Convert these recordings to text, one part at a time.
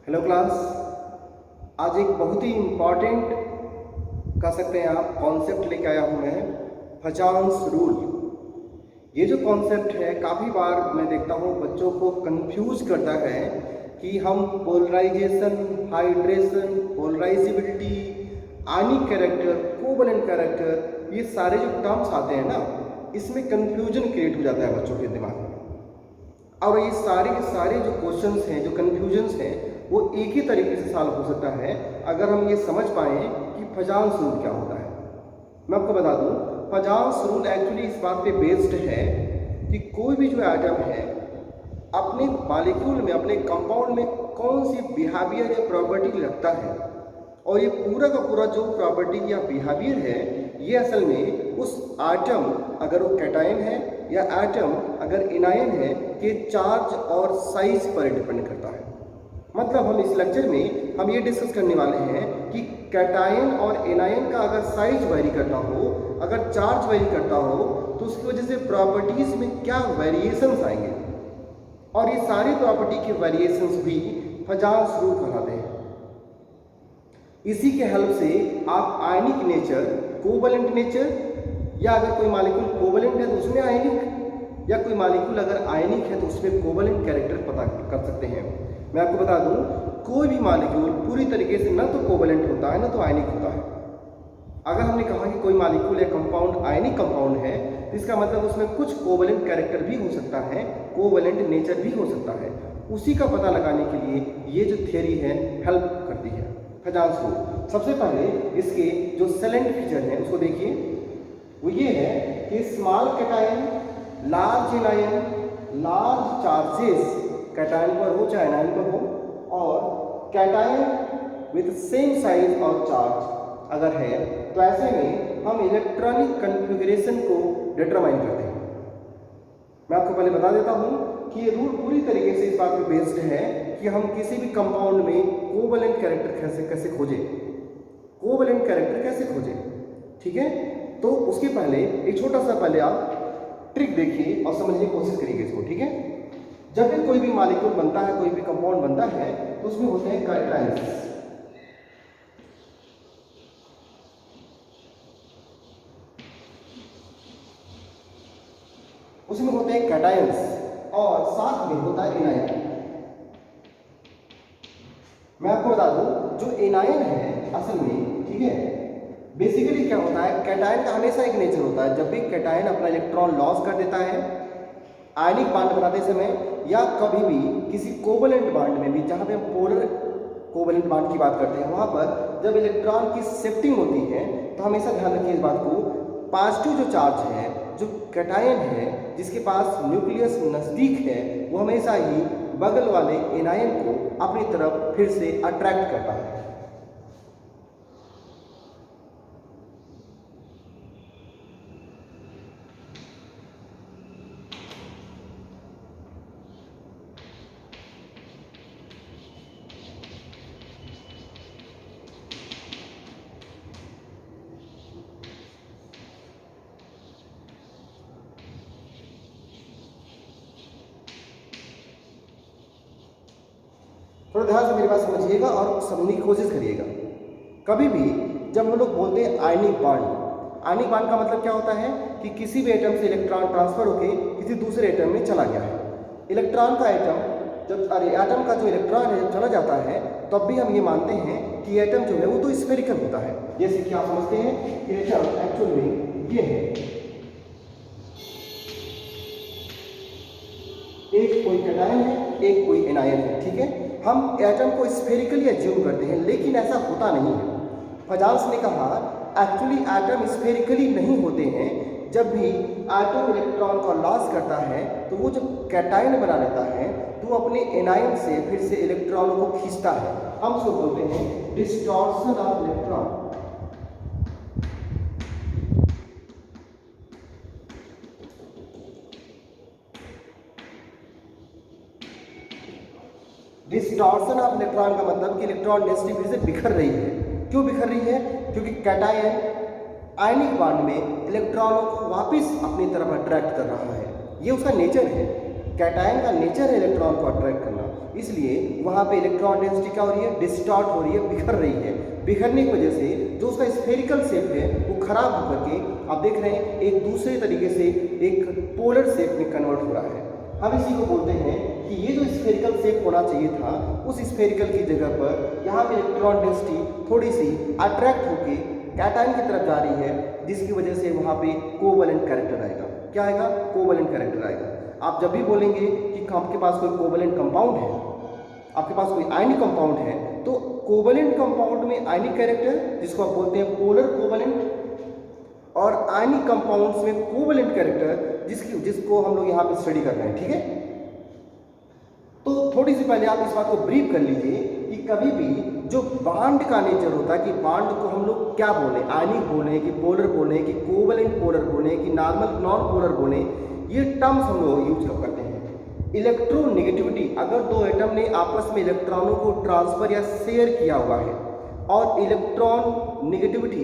Hello class. आज एक बहुत ही इम्पॉर्टेंट कह सकते हैं आप कॉन्सेप्ट लेके आया हूँ मैं, फजान्स रूल। ये जो कॉन्सेप्ट है काफ़ी बार मैं देखता हूँ बच्चों को कंफ्यूज करता है कि हम polarisation, hydration, polarisability, ionic character, covalent character, ये सारे जो टर्म्स आते हैं ना, इसमें कंफ्यूजन क्रिएट हो जाता है बच्चों के दिमाग में। और ये सारे के सारे जो क्वेश्चंस हैं, जो कन्फ्यूजन्स हैं, वो एक ही तरीके से सॉल्व हो सकता है अगर हम ये समझ पाएँ कि फजान्स रूल क्या होता है। मैं आपको बता दूं, फजान्स रूल एक्चुअली इस बात पे बेस्ड है कि कोई भी जो एटम है अपने मॉलिक्यूल में, अपने कंपाउंड में कौन सी बिहेवियर या प्रॉपर्टी रखता है, और ये पूरा का पूरा जो प्रॉपर्टी या बिहेवियर है ये असल में उस एटम, अगर वो कैटायन है या एटम अगर एनायन है, के चार्ज और साइज पर डिपेंड करता है। मतलब हम इस लेक्चर में हम ये डिस्कस करने वाले हैं कि कैटायन और एनायन का अगर साइज वेरी करता हो, अगर चार्ज वेरी करता हो, तो उसकी वजह से प्रॉपर्टीज में क्या वेरिएशंस आएंगे, और ये सारी प्रॉपर्टी के वेरिएशंस भी फजान्स रूल कहलाते हैं। इसी के हेल्प से आप आयनिक नेचर, कोवलेंट नेचर, या अगर कोई मॉलिक्यूल कोवलेंट है तो उसमें आयनिक, या कोई मॉलिक्यूल अगर आयनिक है तो उसमें कोवलेंट कैरेक्टर पता कर सकते हैं। मैं आपको बता दूं, कोई भी मॉलिक्यूल पूरी तरीके से ना तो कोवलेंट होता है ना तो आयनिक होता है। अगर हमने कहा कि कोई मॉलिक्यूल या कंपाउंड आयनिक कंपाउंड है तो इसका मतलब उसमें कुछ कोवलेंट कैरेक्टर भी हो सकता है, कोवलेंट नेचर भी हो सकता है। उसी का पता लगाने के लिए ये जो थियरी है हेल्प करती है फजान्स रूल। सबसे पहले इसके जो सेलेंट फीचर हैं उसको देखिए। वो ये है कि small cation, large anion, large charges cation पर हो चाहे एनायन पर हो, और कैटायन विथ सेम साइज और चार्ज अगर है तो ऐसे में हम इलेक्ट्रॉनिक कन्फिगरेशन को डिटरमाइन करते हैं। मैं आपको पहले बता देता हूं कि ये रूल पूरी तरीके से इस बात पर बेस्ड है कि हम किसी भी कंपाउंड में कोवलेंट कैरेक्टर कैसे खोजें, कोवलेंट कैरेक्टर कैसे खोजें, ठीक है। तो उसके पहले एक छोटा सा पहले आप ट्रिक देखिए और समझने की कोशिश करिएगा इसको, ठीक है। जब भी कोई भी मॉलिक्यूल बनता है, कोई भी कंपाउंड बनता है, तो उसमें होते हैं कैटायंस। उसमें होते हैं कैटायंस और साथ में होता है एनायन। मैं आपको बता दूं, जो एनायन है असल में, ठीक है, बेसिकली क्या होता है, कैटायन का हमेशा एक नेचर होता है, जब भी कैटायन अपना इलेक्ट्रॉन लॉस कर देता है आयनिक बांड बनाते समय, या कभी भी किसी कोवलेंट बांड में भी, जहां पे हम पोलर कोवलेंट बांड की बात करते हैं, वहां पर जब इलेक्ट्रॉन की शिफ्टिंग होती है तो हमेशा ध्यान रखिए इस बात को, पॉजिटिव जो चार्ज है, जो कैटायन है जिसके पास न्यूक्लियस नजदीक है, वो हमेशा ही बगल वाले एनायन को अपनी तरफ फिर से अट्रैक्ट करता है। थोड़ा ध्यान से मेरी बात समझिएगा और समझने की कोशिश करिएगा। कभी भी जब हम लोग बोलते हैं आयनिक बांड, आयनिक बांड का मतलब क्या होता है कि किसी भी एटम से इलेक्ट्रॉन ट्रांसफर होकर किसी दूसरे एटम में चला गया है। इलेक्ट्रॉन का एटम जब एटम का जो इलेक्ट्रॉन है जब चला जाता है तब भी हम ये मानते हैं कि एटम जो है वो तो स्फेरिकल होता है। जैसे कि आप समझते हैं कि एटम एक्चुअल में ये है, एक कोई कैटायन है, एक कोई एनायन है, ठीक है। हम एटम को स्फेरिकली एज्यूम करते हैं, लेकिन ऐसा होता नहीं है। फजान्स ने कहा एक्चुअली एटम स्फेरिकली नहीं होते हैं। जब भी एटम इलेक्ट्रॉन का लॉस करता है तो वो जब कैटायन बना लेता है तो वो अपने एनायन से फिर से इलेक्ट्रॉनों को खींचता है। हम उसको बोलते हैं distortion of electron. Distortion of electron का मतलब कि इलेक्ट्रॉन डेंसिटी फिर से बिखर रही है। क्यों बिखर रही है? क्योंकि कैटायन आयनिक बांड में इलेक्ट्रॉनों को वापस अपनी तरफ अट्रैक्ट कर रहा है, ये उसका नेचर है। कैटायन का नेचर है इलेक्ट्रॉन को अट्रैक्ट करना, इसलिए वहाँ पे इलेक्ट्रॉन डेंसिटी क्या हो रही है, डिस्टॉर्ट हो रही है, बिखर रही है। बिखरने की वजह से जो उसका स्फेरिकल शेप है वो खराब होकर के आप देख रहे हैं एक दूसरे तरीके से एक पोलर शेप में कन्वर्ट हो रहा है। हम इसी को बोलते हैं कि ये जो स्फेरिकल शेप होना चाहिए था उस स्फेरिकल की जगह पर यहाँ पे इलेक्ट्रॉन डेंसिटी थोड़ी सी अट्रैक्ट होके कैटायन की तरफ जा रही है, जिसकी वजह से वहाँ पे कोवलेंट कैरेक्टर आएगा। क्या आएगा? कोवलेंट कैरेक्टर आएगा। आप जब भी बोलेंगे कि आपके पास कोई कोवलेंट कंपाउंड है, आपके पास कोई आयनिक कंपाउंड है, तो कोवलेंट कंपाउंड में आयनिक कैरेक्टर जिसको आप बोलते हैं पोलर कोवलेंट, और आयनिक कंपाउंड्स में कोवलेंट कैरेक्टर जिसको हम लोग यहाँ पे स्टडी कर रहे हैं। ठीक है, तो थोड़ी सी पहले आप इस बात को ब्रीफ कर लीजिए कि कभी भी जो बांड का नेचर होता है कि बांड को हम लोग क्या बोले, आयनिक बोले कि पोलर बोले कि कोवलेंट पोलर बोले कि नॉर्मल नॉन पोलर बोले, ये टर्म्स हम लोग यूज कब करते हैं। इलेक्ट्रोनेगेटिविटी, अगर दो एटम ने आपस में इलेक्ट्रॉनों को ट्रांसफर या शेयर किया हुआ है और इलेक्ट्रोनेगेटिविटी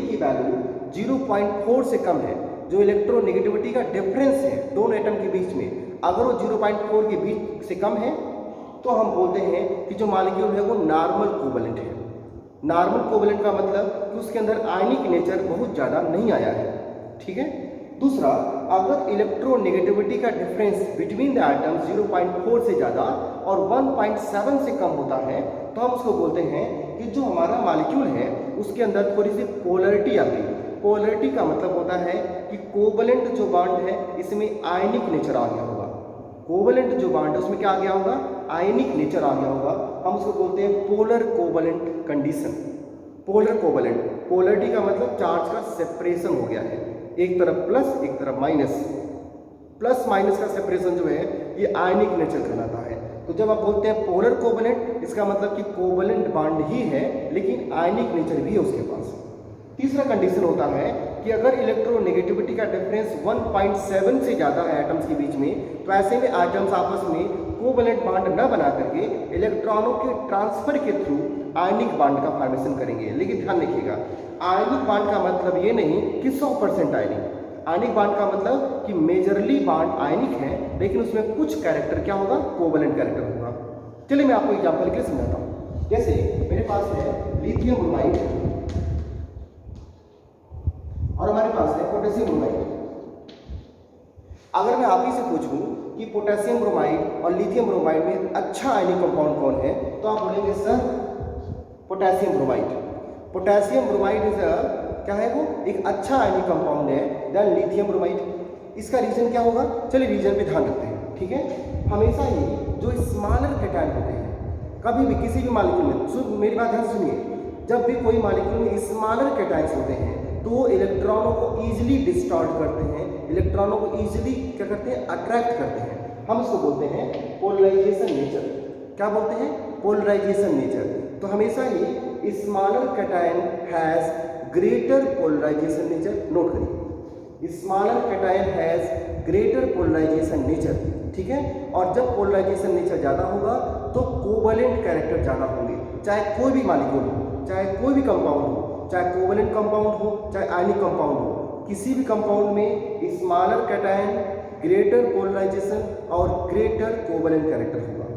की वैल्यू 0.4 से कम है, जो इलेक्ट्रोनेगेटिविटी का डिफरेंस है दोनों एटम के बीच में, अगर वो 0.4 के बीच से कम है तो हम बोलते हैं कि जो मॉलिक्यूल है वो नॉर्मल कोवलेंट है। नॉर्मल कोवलेंट का मतलब कि उसके अंदर आयनिक नेचर बहुत ज़्यादा नहीं आया है। ठीक है, दूसरा, अगर इलेक्ट्रोनेगेटिविटी का डिफरेंस बिटवीन द आइटम 0.4 से ज़्यादा और 1.7 से कम होता है तो हम उसको बोलते हैं कि जो हमारा मॉलिक्यूल है उसके अंदर थोड़ी सी पोलरिटी आ गई। पोलरिटी का मतलब होता है कि कोवलेंट जो बॉन्ड है इसमें आयनिक नेचर आ गया होगा। कोवलेंट जो बॉन्ड है उसमें क्या आ गया होगा? आयनिक नेचर आ गया होगा। हम उसको बोलते हैं polar covalent condition. Polar covalent, polarity का मतलब चार्ज का सेपरेशन हो गया है, एक तरफ प्लस एक तरफ माइनस। प्लस माइनस का सेपरेशन जो है ये आयनिक नेचर कहलाता है। तो जब आप बोलते हैं पोलर कोवलेंट, इसका मतलब कि कोवलेंट बॉन्ड ही है लेकिन आयनिक नेचर भी है उसके पास। तीसरा कंडीशन होता है कि अगर इलेक्ट्रोनेगेटिविटी का डिफरेंस 1.7 से ज़्यादा है एटम्स के बीच में, तो ऐसे में एटम्स आपस में कोवलेंट बॉन्ड न बना करके इलेक्ट्रॉनों के ट्रांसफर के थ्रू आयनिक बॉन्ड का फॉर्मेशन करेंगे। लेकिन ध्यान रखिएगा, आयनिक बॉन्ड का मतलब ये नहीं कि 100% आयनिक। आयनिक बॉन्ड का मतलब कि मेजरली बॉन्ड आयनिक है लेकिन उसमें कुछ कैरेक्टर क्या होगा? कोवलेंट कैरेक्टर होगा। चलिए मैं आपको एग्जाम्पल के लिए समझाता हूँ। जैसे मेरे पास है लिथियम ब्रोमाइड और हमारे पास है पोटेशियम ब्रोमाइड। अगर मैं आप ही से पूछूं कि पोटेशियम ब्रोमाइड और लिथियम ब्रोमाइड में अच्छा आयनिक कंपाउंड कौन है, तो आप बोलेंगे sir potassium bromide. Potassium bromide is क्या है? वो एक अच्छा आयनिक कंपाउंड है देन लिथियम ब्रोमाइड। इसका रीजन क्या होगा? चलिए रीजन पे ध्यान रखते हैं। ठीक है, हमेशा ही जो स्मॉलर कैटायन होते हैं कभी भी किसी भी मॉलिक्यूल में, मेरी बात ध्यान सुनिए, जब भी कोई मॉलिक्यूल में स्मॉलर कैटायंस होते हैं तो वो इलेक्ट्रॉनों को ईजिली डिस्टॉर्ट करते हैं, इलेक्ट्रॉनों को ईजिली क्या करते हैं? अट्रैक्ट करते हैं। हम इसको बोलते हैं पोलराइजेशन नेचर। क्या बोलते हैं? Polarization nature. तो हमेशा ही smaller cation has greater polarization nature. Note करिए, smaller cation has greater polarization nature. ठीक है, और जब पोलराइजेशन नेचर ज़्यादा होगा तो कोवलेंट कैरेक्टर ज़्यादा होंगे। चाहे कोई भी मॉलिक्यूल हो, चाहे कोई भी कंपाउंड हो, चाहे कोवलेंट कंपाउंड हो चाहे आयनिक कंपाउंड हो, किसी भी कंपाउंड में स्मॉलर कैटायन ग्रेटर पोलराइजेशन और ग्रेटर कोवलेंट कैरेक्टर होगा।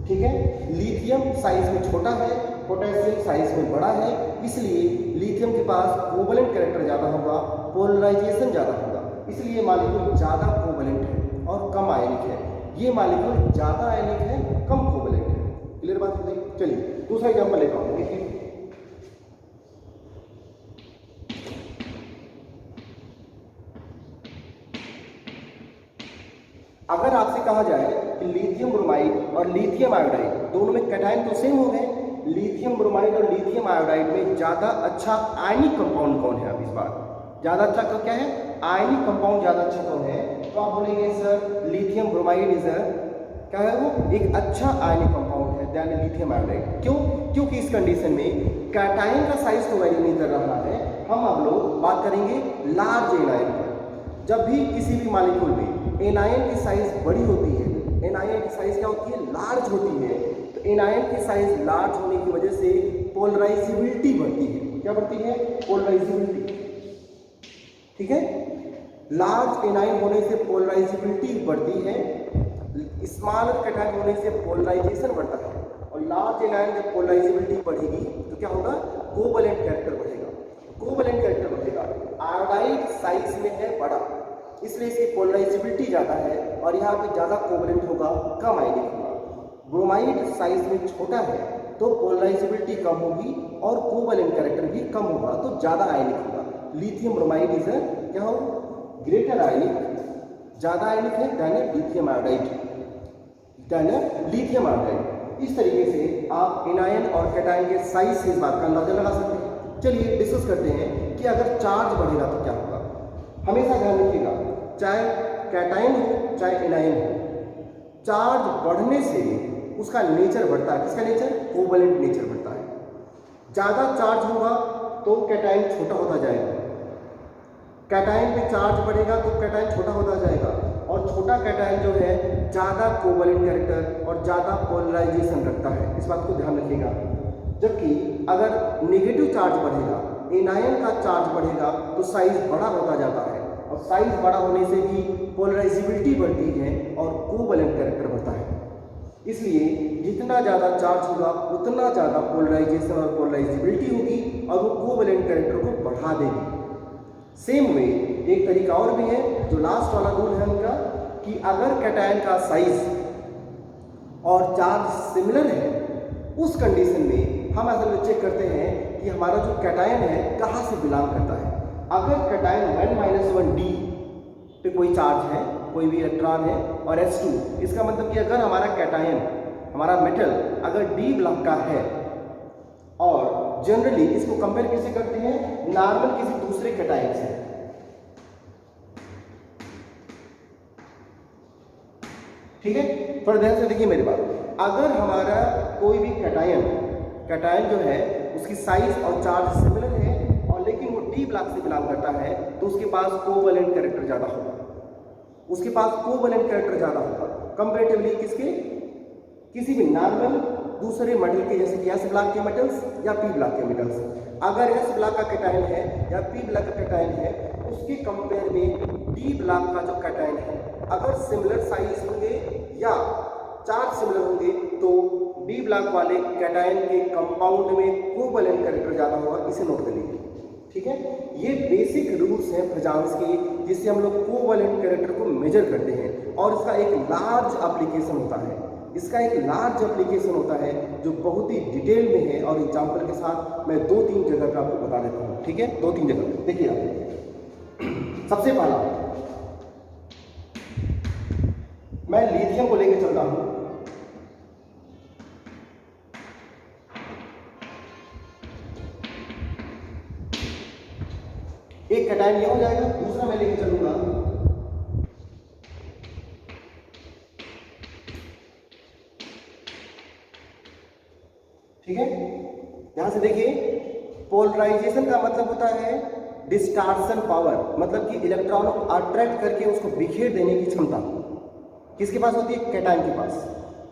ठीक है, लिथियम साइज में छोटा है, पोटेशियम साइज में बड़ा है, इसलिए लिथियम के पास कोवलेंट कैरेक्टर ज़्यादा होगा, पोलराइजेशन ज़्यादा होगा, इसलिए मॉलिक्यूल ज़्यादा कोवलेंट है और कम आयनिक है। ये मॉलिक्यूल ज़्यादा आयनिक है, कम कोवलेंट है। क्लियर बात हो गई? चलिए दूसरा एग्जाम्पल लेता हूँ। देखिए, अगर आपसे कहा जाए कि लिथियम ब्रोमाइड और लिथियम आयोडाइड दोनों में कैटायन तो सेम हो गए, लिथियम ब्रोमाइड और लिथियम आयोडाइड में ज़्यादा अच्छा आयनिक कंपाउंड कौन है? अब इस बार ज़्यादा अच्छा क्या है? आयनिक कंपाउंड ज़्यादा अच्छा कौन है? तो आप बोलेंगे सर लिथियम ब्रोमाइड इज क्या है? वो एक अच्छा आयनिक कंपाउंड है देन लिथियम आयोडाइड। क्यों? क्योंकि इस कंडीशन में कैटायन का साइज तो वैरी नहीं कर रहा है। हम अब लोग बात करेंगे लार्ज एनायन पर। जब भी किसी भी मॉलिक्यूल में एनायन की साइज बड़ी होती है, एनायन की साइज क्या होती है? लार्ज होती है। तो एनायन की साइज लार्ज होने की वजह से पोलराइजेबिलिटी बढ़ती है। क्या बढ़ती है? पोलराइजेबिलिटी। ठीक है, लार्ज एनाइन होने से पोलराइजेबिलिटी बढ़ती है, स्मॉल कैटायन होने से पोलराइजेशन बढ़ता है। और लार्ज एनाइन जब पोलराइजेबिलिटी बढ़ेगी तो क्या होगा, कोवैलेंट कैरेक्टर बढ़ेगा, कोवैलेंट कैरेक्टर बढ़ेगा। आयोडाइड साइज में है बड़ा, इसलिए इसकी पोलराइजेबिलिटी ज़्यादा है और यहाँ पे ज़्यादा कोवैलेंट होगा, कम आयनिक होगा। ब्रोमाइड साइज में छोटा है तो पोलराइजेबिलिटी कम होगी और कोवैलेंट कैरेक्टर भी कम होगा, तो ज़्यादा आयनिक होगा। लिथियम ब्रोमाइड इज क्या हो, ग्रेटर आयनिक, ज़्यादा आयनिक है than lithium iodide, than lithium iodide. इस तरीके से आप एनायन और कैटायन के साइज से इस बात का अंदाजा लगा सकते हैं। चलिए डिस्कस करते हैं कि अगर चार्ज बढ़ेगा तो क्या होगा। हमेशा ध्यान रखिएगा, चाहे कैटायन हो चाहे एनायन हो, चार्ज बढ़ने से उसका नेचर बढ़ता है। किसका नेचर, कोवैलेंट नेचर बढ़ता है। ज़्यादा चार्ज होगा तो कैटायन छोटा होता जाएगा, कैटायन पे चार्ज बढ़ेगा तो कैटायन छोटा होता जाएगा, और छोटा कैटायन जो है ज़्यादा कोवैलेंट कैरेक्टर और ज़्यादा पोलराइजेशन रखता है, इस बात को ध्यान रखिएगा। जबकि अगर नेगेटिव चार्ज बढ़ेगा, एनायन का चार्ज बढ़ेगा तो साइज बड़ा होता जाता है, और साइज बड़ा होने से भी पोलराइजेबिलिटी बढ़ती है और कोवैलेंट कैरेक्टर बढ़ता है। इसलिए जितना ज़्यादा चार्ज होगा उतना ज़्यादा पोलराइजेशन और पोलराइजेबिलिटी होगी और वो कोवैलेंट कैरेक्टर को बढ़ा देगी। सेम वे एक तरीका और भी है, जो लास्ट वाला रूल है उनका, कि अगर कैटायन का साइज और चार्ज सिमिलर है, उस कंडीशन में हम असल में चेक करते हैं कि हमारा जो कैटायन है कहाँ से बिलोंग करता है। अगर कैटायन 1-1d पे कोई चार्ज है, कोई भी इलेक्ट्रॉन है और H2, इसका मतलब कि अगर हमारा कैटायन, हमारा मेटल अगर d ब्लॉक का है, और जनरली इसको कंपेयर किससे करते हैं, नॉर्मल किसी दूसरे कैटायन से। ठीक है, थोड़ा ध्यान से देखिए मेरी बात। अगर हमारा कोई भी कैटायन जो है उसकी साइज और चार्ज सिमिलर है और लेकिन वो डी ब्लॉक से बिलोंग करता है, तो उसके पास कोवैलेंट कैरेक्टर ज़्यादा होगा, उसके पास कोवैलेंट कैरेक्टर ज़्यादा होगा कंपैरेटिवली किसके, किसी भी नॉर्मल दूसरे मेटल के, जैसे कि एस ब्लॉक के मेटल्स या पी ब्लॉक के मेटल्स। अगर एस ब्लॉक का कैटायन है या पी ब्लॉक का कैटायन है, उसके कंपेयर में डी ब्लॉक का जो कैटायन है अगर सिमिलर साइज होंगे या चार्ज सिमिलर होंगे तो डी ब्लॉक वाले कैटायन के कंपाउंड में कोवैलेंट कैरेक्टर ज़्यादा होगा, इसे नोट कर लीजिए। ठीक है, ये बेसिक रूल्स हैं फ्रेजांस के, जिससे हम लोग कोवैलेंट कैरेक्टर को मेजर करते हैं, और इसका एक लार्ज एप्लीकेशन होता है, इसका एक लार्ज एप्लीकेशन होता है जो बहुत ही डिटेल में है, और एग्जांपल के साथ मैं 2-3 जगह पर आपको बता देता हूँ। ठीक है, 2-3 जगह देखिए आप। सबसे पहला मैं लिथियम को लेकर चलता हूँ। एक कैटायन ये हो जाएगा, दूसरा मैं लेके चलूंगा ठीक है। यहां से देखिए, पोलराइजेशन का मतलब होता है डिस्टार्शन पावर, मतलब कि इलेक्ट्रॉनों को अट्रैक्ट करके उसको बिखेर देने की क्षमता किसके पास होती है, कैटायन के पास।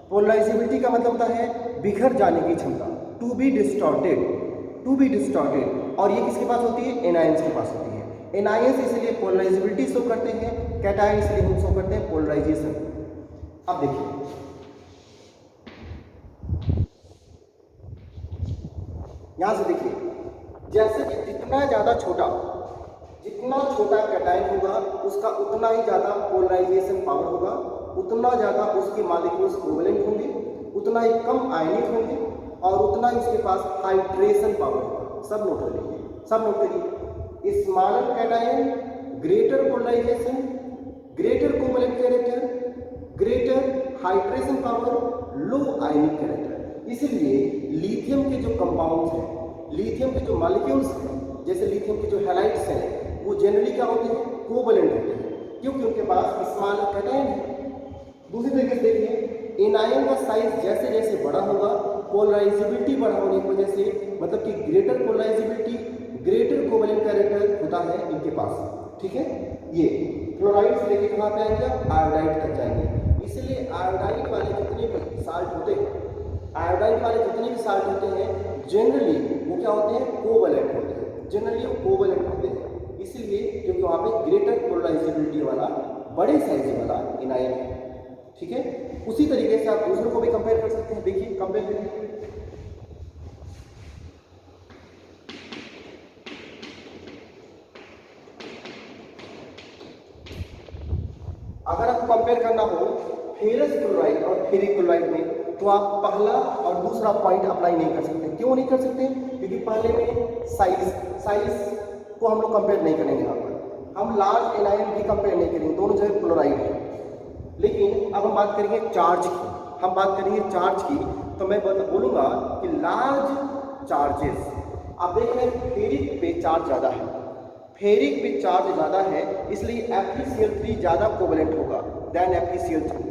पोलराइजेबिलिटी का मतलब होता है बिखर जाने की क्षमता, टू बी डिस्टॉर्टेड, और ये किसके पास होती है, एनायंस के पास होती है। एनायंस इसलिए पोलराइजेबिलिटी शो करते हैं, कैटायन इसलिए हम शो करते हैं पोलराइजेशन। अब देखिए यहां से देखिए, जैसे कि जितना छोटा कैटायन होगा उसका उतना ही ज़्यादा पोलराइजेशन पावर होगा, उतना ज़्यादा उसके मॉलिक्यूल्स कोवैलेंट होंगे, उतना ही कम आयनिक होंगे, और उतना ही उसके पास हाइड्रेशन पावर होगा। सब नोट कर लीजिए, सब नोट करिए। Smaller cation greater polarization, greater covalent character, greater hydration power, low ionic character. इसलिए लिथियम के जो कंपाउंड्स हैं, लिथियम के जो मॉलिक्यूल्स हैं, जैसे लिथियम के जो हैलाइड्स हैं, वो जनरली क्या होते हैं, कोवैलेंट होते हैं, क्योंकि उनके पास स्मॉल कैटायन है। दूसरी तरीके से देखिए, एनायन का साइज जैसे जैसे बड़ा होगा, पोलराइजेबिलिटी बड़ा होने की वजह से, मतलब कि greater polarisability, greater covalent character होता है इनके पास। ठीक है, ये क्लोराइड से लेके कहाँ पे आएंगे, आयोडाइड तक जाएंगे। इसलिए आयोडाइड वाले जितने भी साल्ट होते हैं, आयोडाइड वाले जितने भी साल्ट होते हैं जनरली वो क्या होते हैं, कोवैलेंट होते हैं, जनरली वो कोवैलेंट होते हैं। इसलिए क्योंकि वहाँ पे ग्रेटर पोलराइजेबिलिटी वाला बड़े साइज वाला एनायन है। ठीक है, उसी तरीके से आप दूसरों को भी कंपेयर कर सकते हैं। देखिए कंपेयर करिए, अगर आपको कंपेयर करना हो फेरस क्लोराइड और फेरिक क्लोराइड में, तो आप पहला और दूसरा पॉइंट अप्लाई नहीं कर सकते। क्यों नहीं कर सकते? क्योंकि पहले में साइज को हम लोग कंपेयर नहीं करेंगे। यहाँ पर हम लार्ज एनायन भी कंपेयर नहीं करेंगे, दोनों जगह क्लोराइड है। लेकिन अब हम बात करेंगे चार्ज की, हम बात करेंगे चार्ज की, तो मैं बोलूँगा कि लार्ज चार्जेस, आप देख रहे हैं फेरिक पे चार्ज ज़्यादा है, फेरिक पे चार्ज ज़्यादा है, इसलिए FeCl3 ज़्यादा कोवेलेंट होगा देन FeCl2।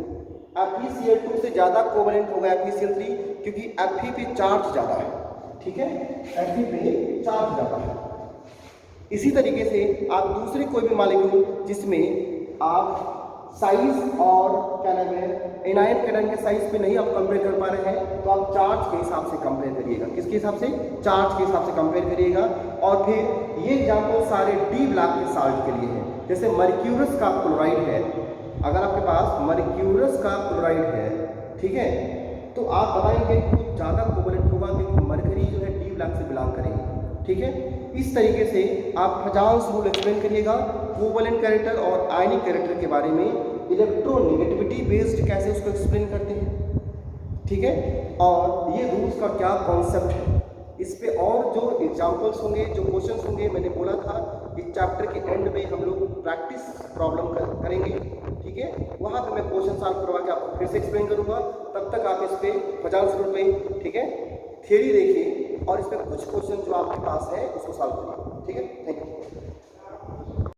FeCl2 से ज़्यादा कोवेलेंट होगा FeCl3, क्योंकि Fe पे चार्ज ज़्यादा है। ठीक है, Fe पे चार्ज ज़्यादा है। इसी तरीके से आप दूसरे कोई भी मॉलिक्यूल जिसमें आप साइज और क्या नाम है एनायन कैटायन के साइज पे नहीं आप कंपेयर कर पा रहे हैं, तो आप चार्ज के हिसाब से कंपेयर करिएगा। किसके हिसाब से? चार्ज के हिसाब से कंपेयर करिएगा। और फिर ये एग्जाम्पल सारे डी ब्लॉक के साल्ट के लिए है। जैसे मर्क्यूरस का क्लोराइड है, अगर आपके पास मर्क्यूरस का क्लोराइड है, ठीक है, तो आप बताएंगे कि ज़्यादा कोवेलेंट होगा क्योंकि मरकरी जो है डी ब्लॉक से बिलोंग करेंगे। ठीक है, इस तरीके से आप फजांस रूल एक्सप्लेन करिएगा, कोवेलेंट कैरेक्टर और आयनिक कैरेक्टर के बारे में, इलेक्ट्रोनेगेटिविटी बेस्ड कैसे उसको एक्सप्लेन करते हैं। ठीक है, और ये रूल्स का क्या कॉन्सेप्ट है, इस पे और जो एग्जांपल्स होंगे, जो क्वेश्चंस होंगे, मैंने बोला था इस चैप्टर के एंड में हम लोग प्रैक्टिस प्रॉब्लम करेंगे। ठीक है, वहाँ पे मैं क्वेश्चन सॉल्व करवा के आपको फिर से एक्सप्लेन करूँगा। तब तक आप इस पे फजांस रूल पे, ठीक है, थियरी देखिए और इसमें कुछ क्वेश्चन जो आपके पास है उसको सॉल्व करिए। ठीक है, थैंक यू।